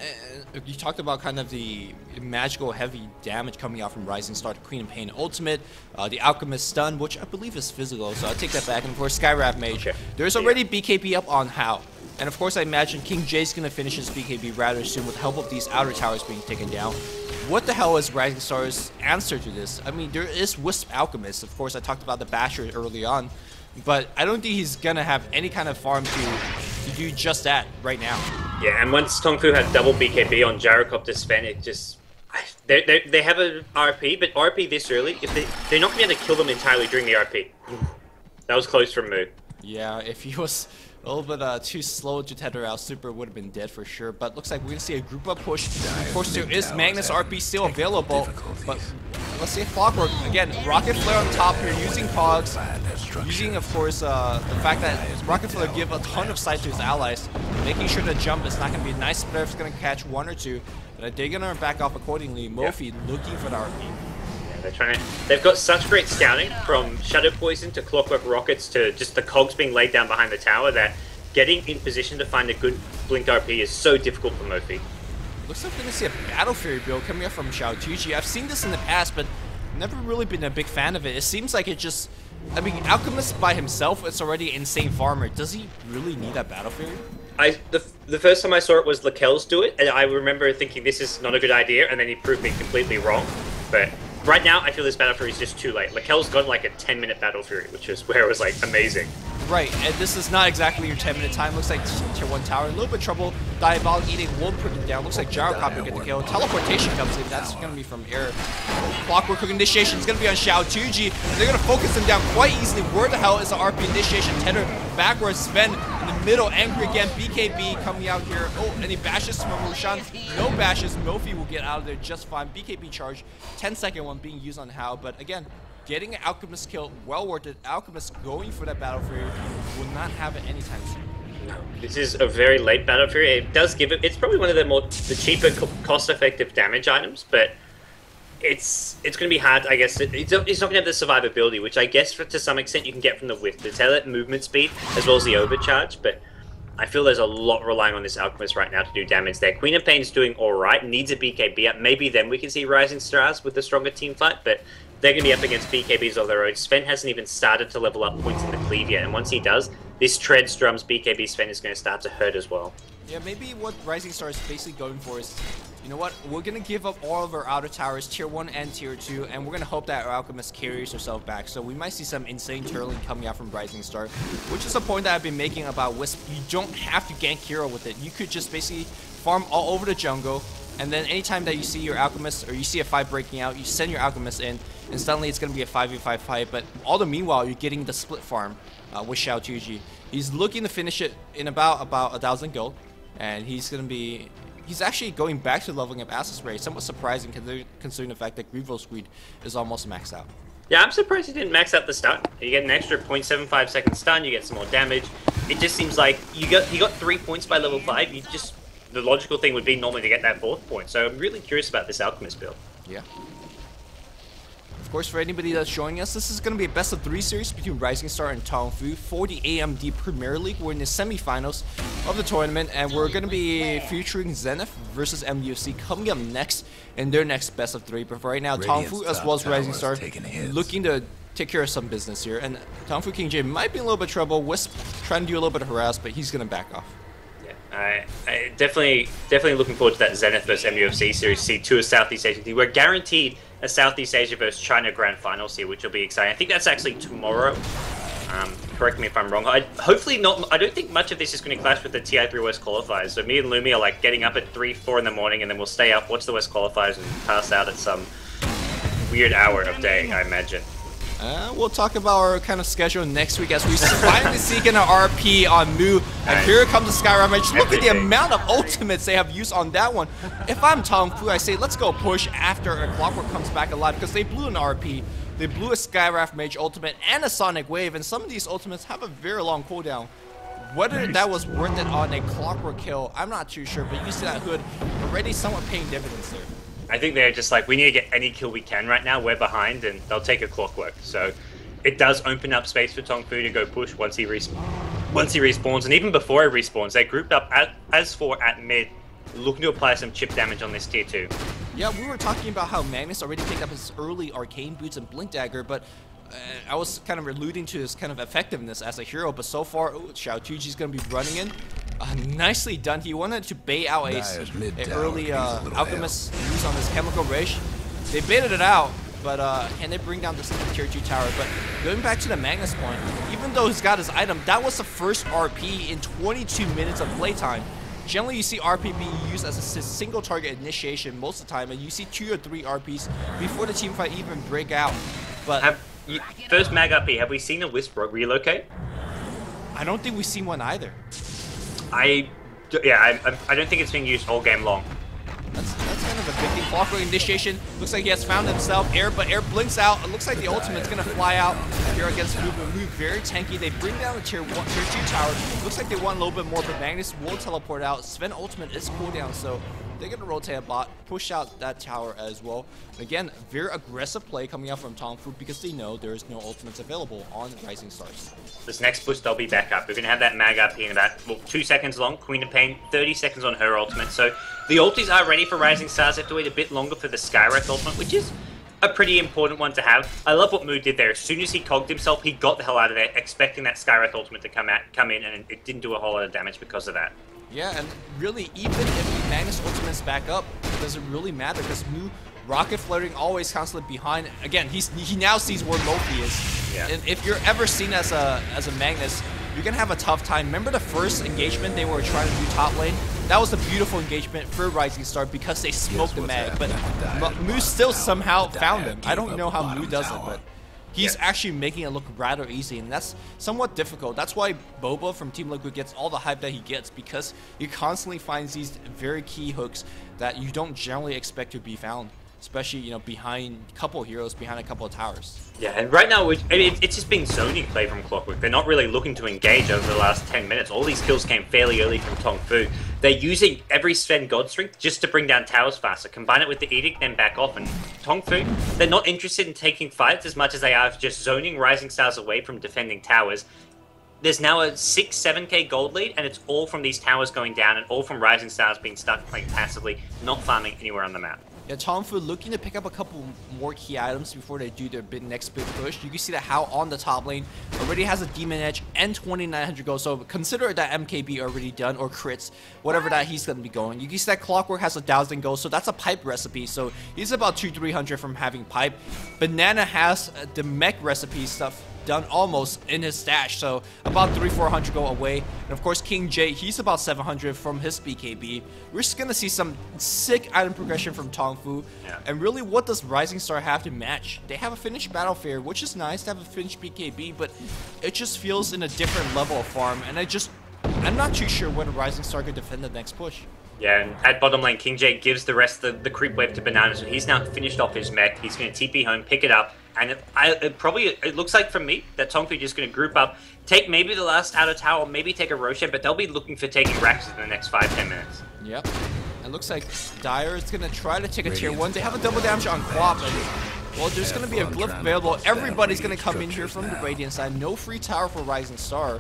and you talked about kind of the magical heavy damage coming out from Rising Star to Queen of Pain Ultimate, the Alchemist Stun, which I believe is physical, so I'll take that back. And of course, Skywrath Mage. There's already BKB up on How. And of course, I imagine King J's going to finish his BKB rather soon with the help of these outer towers being taken down. What the hell is Rising Star's answer to this? I mean, there is Wisp Alchemist. Of course, I talked about the Basher early on, but I don't think he's going to have any kind of farm to do just that right now. Yeah, and once Tongfu had double BKB on Gyrocopter Sven, it just... They have an RP, but RP this early, if they're not going to be able to kill them entirely during the RP. That was close from Mu. Yeah, if he was a little bit too slow to tether out, Super would have been dead for sure. But looks like we're going to see a group up push. Of course, there is Magnus RP still available, but let's see if Clockwork, again, Rocket Flare on top here, using Cogs, using, of course, the fact that Rocket Flare give a ton of sight to his allies, making sure the jump is not going to be a nice spliff, it's going to catch one or two, but they're going to back off accordingly. Mofi looking for the RP. They've got such great scouting, from Shadow Poison to Clockwork Rockets to just the cogs being laid down behind the tower, that getting in position to find a good Blink RP is so difficult for Mofi. Looks like we're going to see a Battle Fury build coming up from Xiao Tuji. I've seen this in the past, but never really been a big fan of it. It seems like it just... I mean, Alchemist by himself is already an insane farmer. Does he really need that Battle Fury? The first time I saw it was Lakel's do it, and I remember thinking this is not a good idea, and then he proved me completely wrong. But right now, I feel this Battle Fury is just too late. Lakel's got like a 10-minute Battle Fury, which is where it was like amazing. Right, and this is not exactly your 10-minute time. Looks like Tier 1 tower, a little bit of trouble. Diabolic eating won't put him down. Looks like Gyrocopter will get the kill. Teleportation comes in. That's going to be from air. Clockwork Initiation is going to be on Xiao Tuji. And they're going to focus him down quite easily. Where the hell is the RP Initiation? Tether backwards. Sven in the middle. Angry again. BKB coming out here. Oh, and he bashes from Roshan. No bashes. Mofi will get out of there just fine. BKB charge. 10-second one being used on How. But again, getting an Alchemist kill, well worth it. Alchemist going for that Battle Fury will not have it anytime soon. No, this is a very late Battle Fury. It does give it. It's probably one of the cheaper, cost-effective damage items, but it's going to be hard. I guess it's not going to have the survivability, which I guess to some extent you can get from the Whiff. It's that movement speed as well as the overcharge, but I feel there's a lot relying on this Alchemist right now to do damage there. Queen of Pain's doing alright, needs a BKB up. Maybe then we can see Rising Stars with the stronger team fight, but they're going to be up against BKBs of their own. Sven hasn't even started to level up points in the cleave yet, and once he does, this Treads Drums BKB Sven is going to start to hurt as well. Yeah, maybe what Rising Star is basically going for is, you know what, we're going to give up all of our outer towers, tier 1 and tier 2, and we're going to hope that our Alchemist carries herself back. So we might see some insane turtling coming out from Rising Star, which is a point that I've been making about Wisp. You don't have to gank hero with it. You could just basically farm all over the jungle, and then anytime that you see your Alchemist, or you see a fight breaking out, you send your Alchemist in, and suddenly it's going to be a 5v5 fight, but all the meanwhile, you're getting the split farm with Xiao Tuji. He's looking to finish it in about 1,000 gold, and he's actually going back to leveling up Assassin's Ray. Somewhat surprising considering the fact that Grievous Greed is almost maxed out. Yeah, I'm surprised he didn't max out the stun. You get an extra 0.75 second stun, you get some more damage. It just seems like he got 3 points by level 5. The logical thing would be normally to get that 4th point. So I'm really curious about this Alchemist build. Yeah. Of course, for anybody that's joining us, this is going to be a best of 3 series between Rising Star and Tongfu for the AMD Premier League. We're in the semifinals of the tournament, and we're going to be featuring Zenith versus MUFC coming up next in their next best of 3. But for right now, Tongfu as well as Rising Star looking to take care of some business here. And Tongfu King J might be in a little bit of trouble. Wisp trying to do a little bit of harass, but he's going to back off. I definitely looking forward to that Zenith versus MUFC series. See 2 of Southeast Asia team. We're guaranteed a Southeast Asia versus China Grand Finals here, which will be exciting. I think that's actually tomorrow. Correct me if I'm wrong. Hopefully not. I don't think much of this is going to clash with the TI3 West qualifiers. So me and Lumi are like getting up at 3, 4 in the morning, and then we'll stay up, watch the West qualifiers, and pass out at some weird hour of day, I imagine. We'll talk about our kind of schedule next week as we finally seek an RP on Mu. And here comes the Sky Ravage. Look at the amount of ultimates they have used on that one. If I'm Tongfu, I say let's go push after a Clockwork comes back alive, because they blew an RP. They blew a Sky Mage ultimate and a Sonic Wave, and some of these ultimates have a very long cooldown. Whether that was worth it on a Clockwork kill, I'm not too sure, but you see that Hood already somewhat paying dividends there. I think they're just like, we need to get any kill we can right now. We're behind, and they'll take a Clockwork. So it does open up space for Tongfu to go push once he respawns. And even before he respawns, they grouped up as 4 at mid, looking to apply some chip damage on this tier 2. Yeah, we were talking about how Magnus already picked up his early Arcane Boots and Blink Dagger, but I was kind of alluding to his kind of effectiveness as a hero. But so far, Xiao Tuji's going to be running in. Nicely done. He wanted to bait out an early Alchemist use on his Chemical Rage. They baited it out, but and they bring down this tier 2 tower. But going back to the Magnus point, even though he's got his item, that was the first RP in 22 minutes of playtime. Generally, you see RP being used as a single target initiation most of the time, and you see 2 or 3 RPs before the team fight even break out. But first Mag RP, have we seen a Wisp relocate? I don't think we've seen one either. I don't think it's being used all game long. That's kind of a big thing. Clockwork initiation. Looks like he has found himself. But air blinks out. It looks like the ultimate's gonna fly out here against movement. Move very tanky. They bring down the tier 2 tower. Looks like they want a little bit more, but Magnus will teleport out. Sven ultimate is cooldown, so they're gonna rotate a bot, push out that tower as well. And again, very aggressive play coming out from Tongfu because they know there is no ultimates available on Rising Stars. This next push, they'll be back up. We're gonna have that Mag RP in about 2 seconds long. Queen of Pain, 30 seconds on her ultimate. So the ultis are ready for Rising Stars. They have to wait a bit longer for the Skywrath ultimate, which is a pretty important one to have. I love what Mu did there. As soon as he cogged himself, he got the hell out of there, expecting that Skywrath ultimate to come in, and it didn't do a whole lot of damage because of that. Yeah, and really, even if Magnus ultimate's back up, it doesn't really matter because Mu rocket floating always constantly behind. Again, he now sees where Loki is. Yeah. And if you're ever seen as a Magnus, you're gonna have a tough time. Remember the first engagement they were trying to do top lane? That was a beautiful engagement for Rising Star because they smoked the mag, but Mu still somehow found him. I don't know how Mu does it, but he's actually making it look rather easy, and that's somewhat difficult. That's why Boba from Team Liquid gets all the hype that he gets, because he constantly finds these very key hooks that you don't generally expect to be found. especially, you know, behind a couple of heroes, behind a couple of towers. Yeah, and right now, it's just been zoning play from Clockwork. They're not really looking to engage over the last 10 minutes. All these kills came fairly early from Tongfu. They're using every Sven God Strength just to bring down towers faster. Combine it with the Edict, then back off. And Tongfu, they're not interested in taking fights as much as they are just zoning Rising Stars away from defending towers. There's now a 6-7k gold lead, and it's all from these towers going down and all from Rising Stars being stuck playing passively, not farming anywhere on the map. Yeah, Tongfu looking to pick up a couple more key items before they do their next big push. You can see that How on the top lane already has a Demon Edge and 2900 gold, so consider that MKB already done, or crits, whatever that he's going to be going. You can see that Clockwork has 1000 gold, so that's a pipe recipe, so he's about 200-300 from having pipe. Banana has the mech recipe stuff done almost in his stash, so about 300-400 go away. And of course King J, he's about 700 from his BKB. We're just gonna see some sick item progression from Tongfu. Yeah. And really, what does Rising Star have to match? They have a finished Battle Fair, which is nice to have a finished BKB, but it just feels in a different level of farm, and I'm not too sure when Rising Star could defend the next push. Yeah, and at bottom lane, King J gives the rest of the creep wave to Banana, so he's now finished off his mech. He's going to TP home, pick it up, and it looks like from me that Tongfu just going to group up, take maybe the last outer tower, maybe take a Roshan, but they'll be looking for taking Raxus in the next 5-10 minutes. Yep. It looks like Dire is going to try to take a tier 1. They have a double damage on Quap, and well, there's going to be a glyph available. Everybody's going to come in here from the Radiant side. No free tower for Rising Star.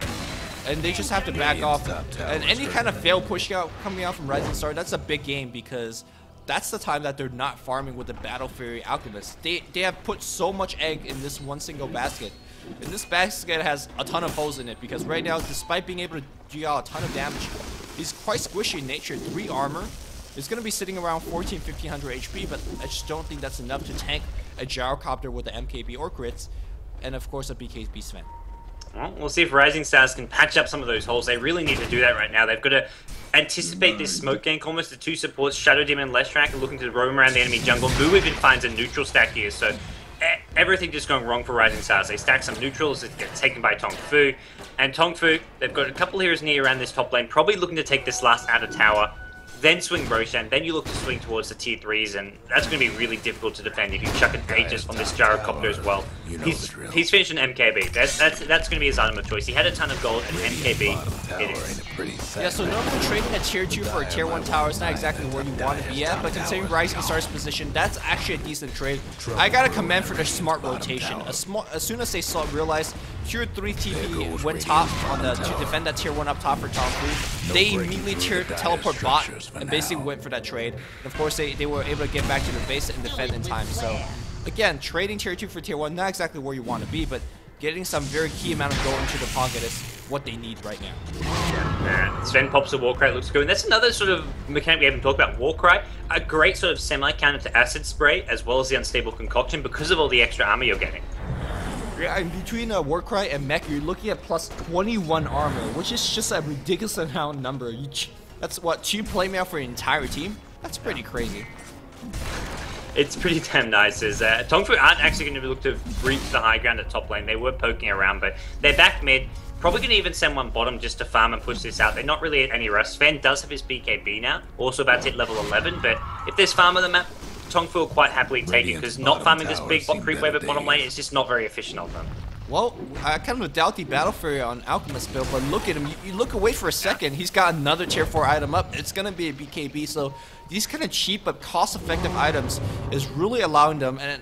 And they just have to back off. And any kind of fail push out coming out from Rising Star, that's a big game, because that's the time that they're not farming with the Battle Fury Alchemist. They have put so much egg in this one single basket. And this basket has a ton of holes in it, because right now, despite being able to do out a ton of damage, he's quite squishy in nature. 3 armor. It's going to be sitting around 1400-1500 HP, but I just don't think that's enough to tank a gyrocopter with the MKB or crits, and of course a BKB Sven. Well, we'll see if Rising Stars can patch up some of those holes. They really need to do that right now. They've got to anticipate this smoke gank almost. The 2 supports, Shadow Demon and Leshrac, are looking to roam around the enemy jungle. Mu even finds a neutral stack here, so everything just going wrong for Rising Stars. They stack some neutrals, it gets taken by Tongfu. And Tongfu, they've got a couple heroes near around this top lane, probably looking to take this last outer tower, then swing Roshan, then you look to swing towards the tier 3s, and that's going to be really difficult to defend if you chuck a Aegis on this gyrocopter as well. He's finished an MKB. That's going to be his item of choice. He had a ton of gold, and MKB it is. Yeah, so normally trading a tier 2 for a tier 1 tower is not exactly where you want to be at, but considering Rising Star's position, that's actually a decent trade. I got to commend for their smart rotation. As soon as they realized tier 3 TP went top to defend that tier 1 up top for Tongfu, they immediately teleport bot and basically went for that trade. And of course, they were able to get back to the base and defend in time. So again, trading tier 2 for tier 1, not exactly where you want to be, but getting some very key amount of gold into the pocket is what they need right now. Yeah, Sven pops a Warcry, looks good. And that's another sort of mechanic we haven't talked about. Warcry, a great sort of semi-counter to Acid Spray, as well as the Unstable Concoction, because of all the extra armor you're getting. Yeah, in between Warcry and Mech, you're looking at plus 21 armor, which is just a ridiculous amount of number. That's what, 2 playmail for your entire team? That's pretty crazy. It's pretty damn nice. Tongfu aren't actually going to look to reach the high ground at top lane. They were poking around, but they're back mid. Probably going to even send one bottom just to farm and push this out. They're not really at any rush. Sven does have his BKB now, also about to hit level 11, but if there's farm on the map, Tongfu will quite happily take it, because not farming this big creep wave at bottom lane is just not very efficient of them. Well, I kind of doubt the Battle Fury on Alchemist build, but look at him. You look away for a second, he's got another tier 4 item up. It's going to be a BKB, so these kind of cheap but cost-effective items is really allowing them, and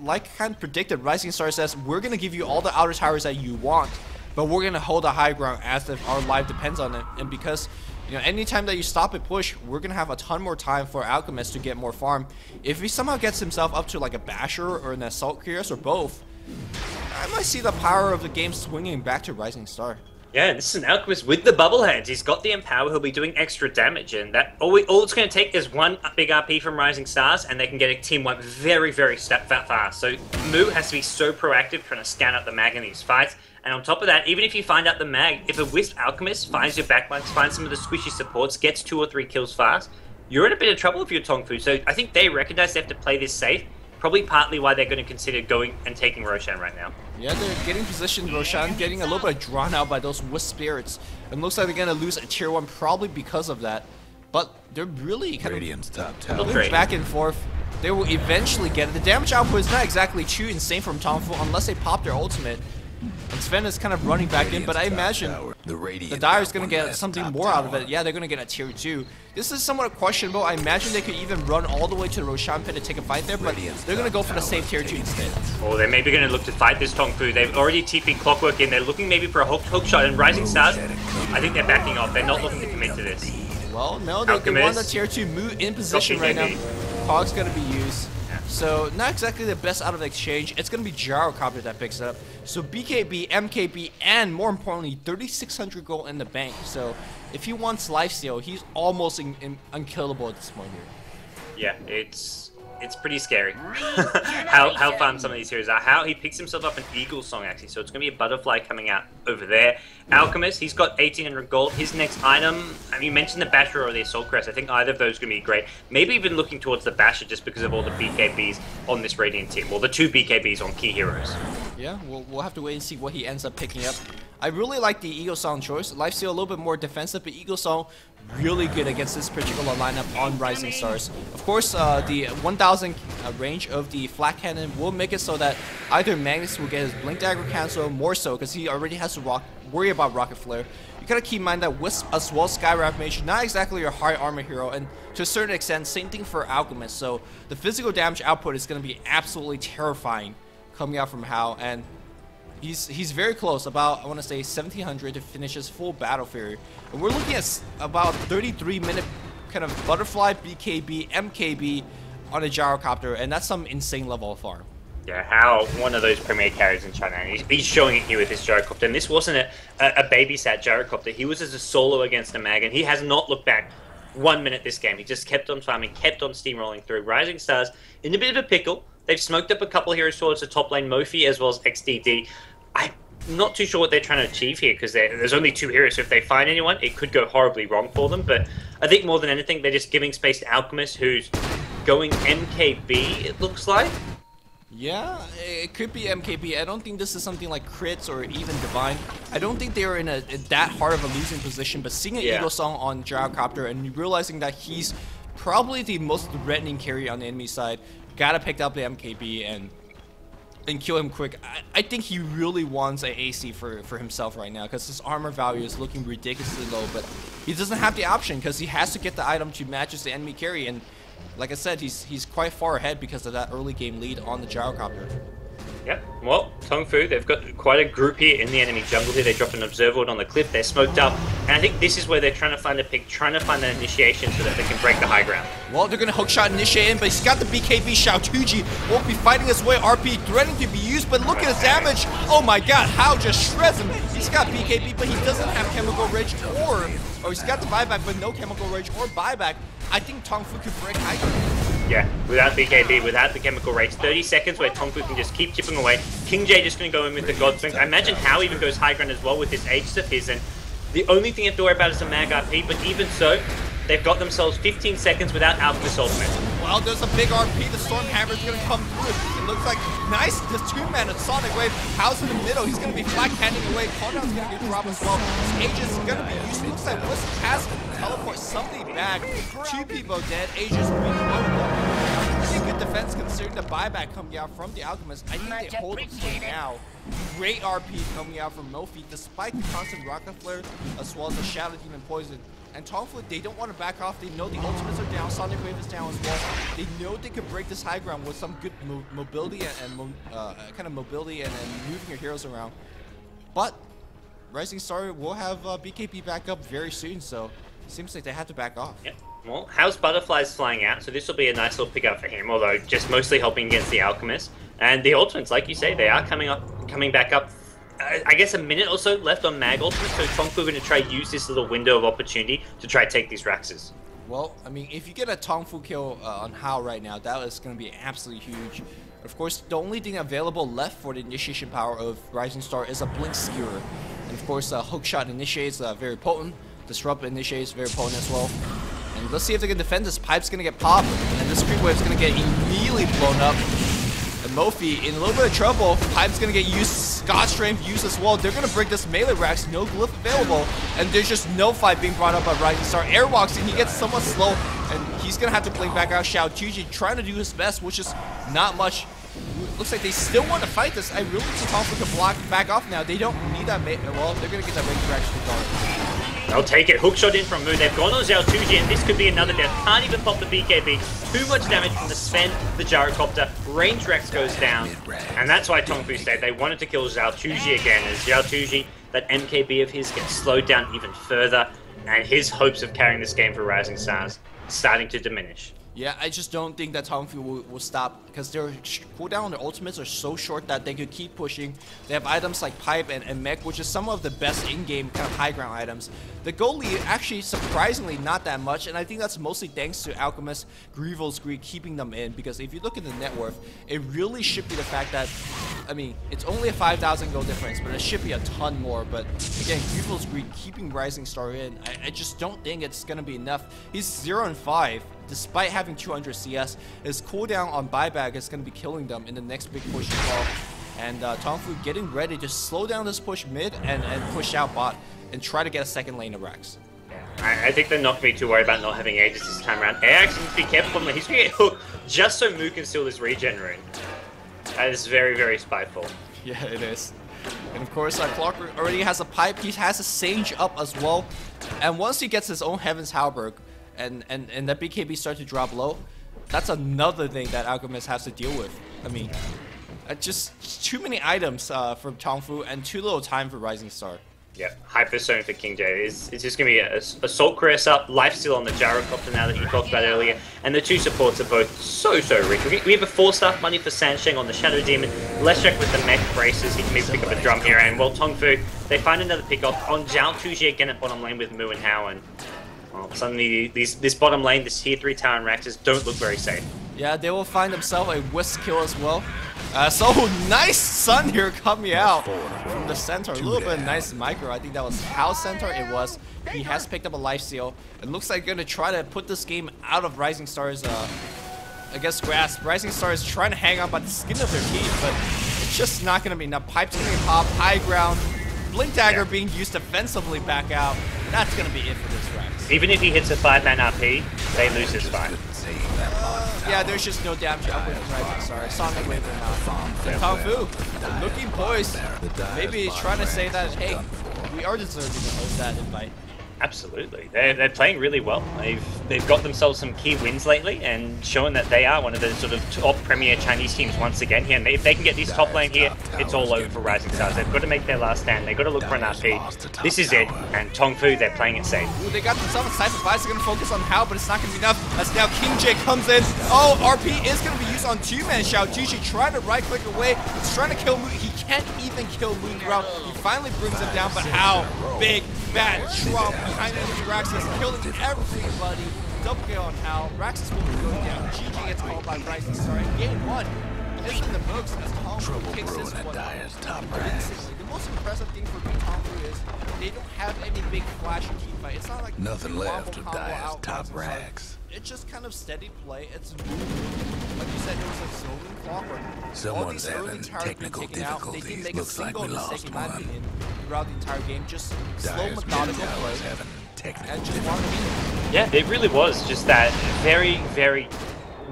like kind of predicted, Rising Star says, we're going to give you all the outer towers that you want, but we're going to hold a high ground as if our life depends on it. And because, you know, anytime that you stop and push, we're going to have a ton more time for Alchemist to get more farm. If he somehow gets himself up to like a Basher or an Assault Cuirass or both, I might see the power of the game swinging back to Rising Star. Yeah, this is an Alchemist with the bubble hands. He's got the Empower. He'll be doing extra damage, and that all it's going to take is one big RP from Rising Stars, and they can get a team wipe very, very fast. So Mu has to be so proactive, trying to scan out the mag in these fights. And on top of that, even if you find out the mag, if a Wisp Alchemist finds your backlines, finds some of the squishy supports, gets 2 or 3 kills fast, you're in a bit of trouble if you're Tongfu. So I think they recognize they have to play this safe. Probably partly why they're going to consider going and taking Roshan right now. Yeah, they're getting positioned. Roshan getting a little bit drawn out by those Wisp Spirits. And looks like they're going to lose a tier 1 probably because of that. But they're really kind of going back and forth. they will eventually get it. The damage output is not exactly too insane from Tongfu unless they pop their ultimate. And Sven is kind of running back in, but I imagine the Dire is going to get something more out of it. Yeah, they're going to get a tier 2. This is somewhat questionable. I imagine they could even run all the way to the Roshan pit to take a fight there, but they're going to go for the safe tier 2 instead. Or they're maybe going to look to fight this Tongfu. They've already TP'd Clockwork in. They're looking maybe for a hook shot, and Rising Stars, I think they're backing off. They're not looking to commit to this. Well, no, they want the tier 2 move in position right now. Cog's going to be used. So, not exactly the best out of the exchange. It's going to be Gyrocopter that picks it up. So, BKB, MKB, and more importantly, 3,600 gold in the bank. So, if he wants lifesteal, he's almost unkillable at this point here. Yeah, it's pretty scary how fun some of these heroes are. How he picks himself up an Eagle Song, actually. So, it's going to be a Butterfly coming out over there. Alchemist, he's got 1,800 gold. His next item, I mean, you mentioned the Basher or the Assault Crest. I think either of those are going to be great. Maybe even looking towards the Basher just because of all the BKBs on this Radiant team. Well, the 2 BKBs on key heroes. Yeah, we'll have to wait and see what he ends up picking up. I really like the Eagle Song choice. Lifesteal a little bit more defensive, but Eagle Song really good against this particular lineup on Rising Stars. Of course, the 1,000 range of the Flat Cannon will make it so that either Magnus will get his Blink Dagger cancel, more so because he already has to worry about Rocket Flare. You gotta keep in mind that Wisp as well as Skywrath Mage, not exactly your high armor hero, and to a certain extent, same thing for Alchemist. So the physical damage output is gonna be absolutely terrifying coming out from Hao, and he's very close, about, I want to say 1,700 to finish his full Battle Fury. And we're looking at about 33-minute kind of Butterfly, BKB, MKB on a Gyrocopter, and that's some insane level of farm. Yeah, Hao, one of those premier carries in China, and he's showing it here with his Gyrocopter. And this wasn't a babysat Gyrocopter. He was as a solo against a mag, and he has not looked back 1 minute this game. He just kept on farming, kept on steamrolling through. Rising Stars in a bit of a pickle. They've smoked up a couple of heroes towards the top lane, Mofi as well as XDD. I'm not too sure what they're trying to achieve here because there's only 2 heroes, so if they find anyone, it could go horribly wrong for them. But I think more than anything, they're just giving space to Alchemist, who's going MKB, it looks like. Yeah, it could be MKB. I don't think this is something like crits or even divine. I don't think they are in that hard of a losing position, but seeing an Eagle Song on Gyrocopter and realizing that he's probably the most threatening carry on the enemy side, gotta pick up the MKB and kill him quick. I think he really wants a AC for himself right now because his armor value is looking ridiculously low, but he doesn't have the option because he has to get the item to match the enemy carry, and like I said, he's quite far ahead because of that early game lead on the Gyrocopter. Yep. Well, Tongfu, they've got quite a group here in the enemy jungle here. They dropped an Observer on the cliff. They're smoked up. And I think this is where they're trying to find a pick, trying to find that initiation so that they can break the high ground. Well, they're going to hookshot initiate in, but he's got the BKB. Xiaotuji won't be fighting his way. RP threatening to be used, but look at his damage. Oh my god, Hao just shreds him. He's got BKB, but he doesn't have Chemical Rage or he's got the buyback, but no Chemical Rage or buyback. I think Tongfu could break high ground. Yeah, without BKB, without the Chemical Race, 30 seconds where Tongfu can just keep chipping away. King J just going to go in with the Godswing. I imagine Hao even goes high ground as well with this Aegis of his, and the only thing you have to worry about is a Mag RP, but even so, they've got themselves 15 seconds without Alchemist ultimate. Well, there's a big RP, the Stormhammer's going to come through. It looks like, nice, this 2-man of Sonic Wave. Hao's in the middle, he's going to be flat canning away. Cooldown's going to get dropped as well. This Aegis is going to be used. It looks like Wisp has to teleport somebody back. 2 people dead, Aegis reloaded. Pretty good defense considering the buyback coming out from the Alchemist. I think they hold it for now. Great RP coming out from Mofi, despite the constant Rocket Flare, as well as the Shadow Demon Poison. And Tongfu, they don't want to back off. They know the ultimates are down. Sonic Wave is down as well. They know they could break this high ground with some good mobility and mobility and moving your heroes around. But Rising Star will have BKB back up very soon, so it seems like they have to back off. Yep. Well, Hao's Butterfly's flying out, so this will be a nice little pickup for him, although just mostly helping against the Alchemist. And the ultimates, like you say, they are coming back up. I guess a minute or so left on Mag Ultimate, so Tongfu are going to try use this little window of opportunity to try take these Raxes. Well, I mean, if you get a Tongfu kill on Hao right now, that is going to be absolutely huge. Of course, the only thing available left for the initiation power of Rising Star is a Blink Skewer. And of course, Hookshot initiates very potent. Disrupt initiates very potent as well. And let's see if they can defend this. Pipe's going to get popped, and this creep wave's going to get immediately blown up. And Mofi in a little bit of trouble. Pipe's going to get used. Scott Strength used as well. They're going to break this melee racks. No glyph available. And there's just no fight being brought up by Rising Star. Airwalks and he gets somewhat slow. And he's gonna have to blink back out. Xiao Tuji trying to do his best, which is not much. Looks like they still want to fight this. I really think Tongfu can block back off now. They don't need that. Well, they're gonna get that range direction regardless. They'll take it. Hookshot in from Mu. They've gone on Xiao Tuji, and this could be another death. Can't even pop the BKB. Too much damage from the spend, the gyrocopter. Range Rex goes down, and that's why Tongfu said they wanted to kill Xiao Tuji again. As Xiao Tuji, that MKB of his gets slowed down even further, and his hopes of carrying this game for Rising Stars starting to diminish. Yeah, I just don't think that Tongfu will stop because their cooldown on their ultimates are so short that they could keep pushing. They have items like Pipe and Mech, which is some of the best in-game kind of high ground items. The gold lead actually surprisingly not that much, and I think that's mostly thanks to Alchemist, Grievel's Greed keeping them in, because if you look at the net worth, it really should be the fact that, I mean, it's only a 5,000 gold difference, but it should be a ton more. But again, Grievel's Greed keeping Rising Star in, I just don't think it's going to be enough. He's 0-5. Despite having 200 CS, his cooldown on buyback is going to be killing them in the next big push as well. And Tongfu getting ready to slow down this push mid and push out bot and try to get a second lane of Rax. Yeah, I think they're not going to be too worried about not having Aegis this time around. Ajax needs to be careful. He's going to get hooked just so Mu can steal his regen rune. That is very, very spiteful. Yeah, it is. And of course, Clock already has a pipe. He has a Sage up as well. And once he gets his own Heaven's Halberd, and that BKB start to drop low, that's another thing that Alchemist has to deal with. I mean, just too many items from Tongfu and too little time for Rising Star. Yeah, Hyper Zone for King J. It's just going to be a Assault Caress up, Lifesteal on the Gyrocopter now that you talked about earlier, and the two supports are both so rich. We have a 4-star money for Sansheng on the Shadow Demon, Leshek with the Mech Braces, he can maybe pick up a drum here, and well, Tongfu, they find another pick-off on Xiao Tuji again at bottom lane with Mu and Hao, and well, suddenly this bottom lane, this tier 3 tower and Raxes don't look very safe. Yeah, they will find themselves a Wisp kill as well. So nice Sun here coming out from the center. A little bit of nice micro. I think that was how center it was. He has picked up a life steal. It looks like they're going to try to put this game out of Rising Star's, I guess, grasp. Rising Star is trying to hang on by the skin of their teeth, but it's just not going to be enough. Pipes going to pop, high ground. Blink Dagger being used defensively back out. That's going to be it for this Rax. Even if he hits a 5-man RP, they lose this fight. Yeah, there's just no damage up with Rising Star. Sonic Wave now. Tongfu looking poised. Maybe trying to say that, hey, we are deserving of that invite. Absolutely. They're playing really well. They've got themselves some key wins lately and shown that they are one of the sort of top premier Chinese teams once again here. And if they can get this top lane here, it's all over for Rising Stars. They've got to make their last stand. They've got to look for an RP. This is it. And Tongfu, they're playing it safe. Ooh, they got themselves a Cypher Vice. They're going to focus on Hao, but it's not going to be enough. As now King J comes in. Oh, RP is going to be used on 2-man. Xiao Tuji trying to right-click away. He's trying to kill Mu. He can't even kill Mu throughout. He finally brings him down, but Hao, big, bad Trump behind enemy Raxes, killing everybody. Double kill on Hao. Raxes will be going down. GG gets called by Rising Star. And game 1 is in the books as Tongfu kicks this one convincingly. The most impressive thing for me, Tongfu, is they don't have any big flash and team fight. It's not like nothing left of Dire's top Rax. It's just kind of steady play. It's like you said, it was a zoning clock where someone's having technical difficulties. They didn't make Looks a single like we mistake, lost in my one. opinion, throughout the entire game. Just slow, Dire's methodical was play. having technical And just wanted to beat it. Yeah, it really was just that very, very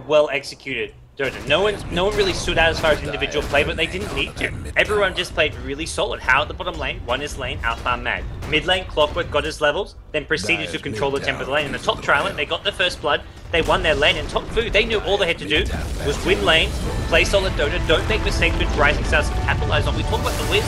well executed Dota. No one really stood out as far as individual play, but they didn't need to. Everyone just played really solid. Hao at the bottom lane won his lane, outfarmed Mad. Mid lane, Clockwork got his levels, then proceeded to control the tempo of the lane. In the top trial lane, they got the first blood, they won their lane, and Tongfu, they knew all they had to do was win lanes, play solid Dota, don't make mistakes which Rising Stars can capitalize on. We talk about the Wiz.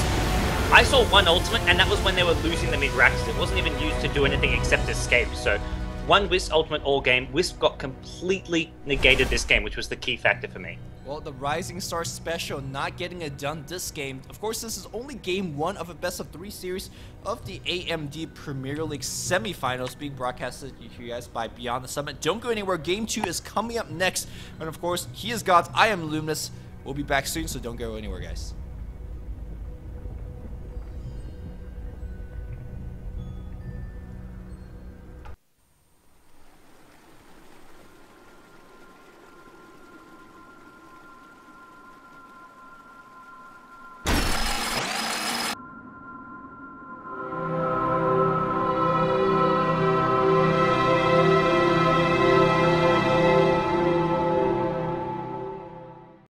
I saw one ultimate, and that was when they were losing the mid-racks. It wasn't even used to do anything except escape, so one Wisp ultimate all game. Wisp got completely negated this game, which was the key factor for me. Well, the Rising Star special not getting it done this game. Of course, this is only game 1 of a best-of-3 series of the AMD Premier League semifinals being broadcasted to you guys by Beyond the Summit. Don't go anywhere. Game 2 is coming up next. And of course, he is Gods. I am Luminous. We'll be back soon, so don't go anywhere, guys.